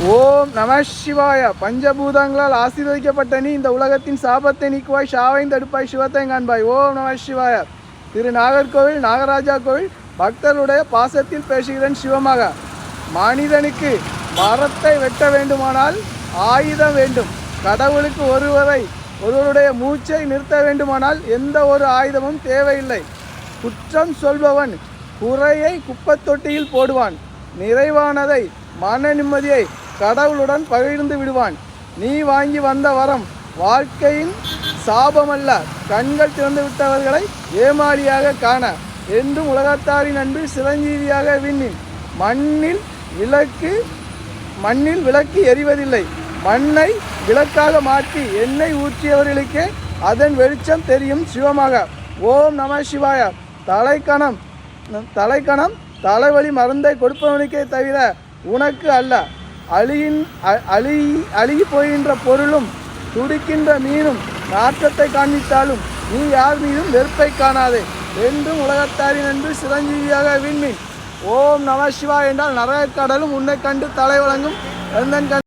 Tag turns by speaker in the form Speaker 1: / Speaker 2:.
Speaker 1: ஓம் நம சிவாய. பஞ்சபூதங்களால் ஆசீர்வதிக்கப்பட்ட நீ இந்த உலகத்தின் சாபத்தை நீக்குவாய், சாவையும் தடுப்பாய், சிவத்தை காண்பாய். ஓம் நம சிவாய. திரு நாகர்கோவில் நாகராஜா கோவில் பக்தர்களுடைய பாசத்தில் பேசுகிறேன் சிவமாக. மனிதனுக்கு மரத்தை வெட்ட வேண்டுமானால் ஆயுதம் வேண்டும். கடவுளுக்கு ஒருவருடைய மூச்சை நிறுத்த வேண்டுமானால் எந்த ஒரு ஆயுதமும் தேவையில்லை. குற்றம் சொல்பவன் குறையை குப்பத்தொட்டியில் போடுவான். நிறைவானதை மன நிம்மதியை கடவுளுடன் பகிர்ந்து விடுவான். நீ வாங்கி வந்த வரம் வாழ்க்கையின் சாபமல்ல, கண்கள் திறந்து விட்டவர்களை ஏமாளியாக காண என்றும் உலகத்தாரின் அன்பில் சிரஞ்சீவியாக விண்ணின். மண்ணில் விளக்கு எரிவதில்லை. மண்ணை விளக்காக மாற்றி எண்ணெய் ஊற்றியவர்களுக்கே அதன் வெளிச்சம் தெரியும் சிவமாக. ஓம் நம சிவாய. தலைக்கணம் தலைவலி மருந்தை கொடுப்பவனுக்கே தவிர உனக்கு அல்ல. அழுகி போகின்ற பொருளும் துடிக்கின்ற மீனும் நாற்றத்தை காண்பித்தாலும் நீ யார் மீதும் வெறுப்பை காணாதே என்றும் உலகத்தாரின் என்று சிரஞ்சீவியாக விண்மீன். ஓம் நம சிவா என்றால் நரக கடலும் உன்னை கண்டு தலை வழங்கும்.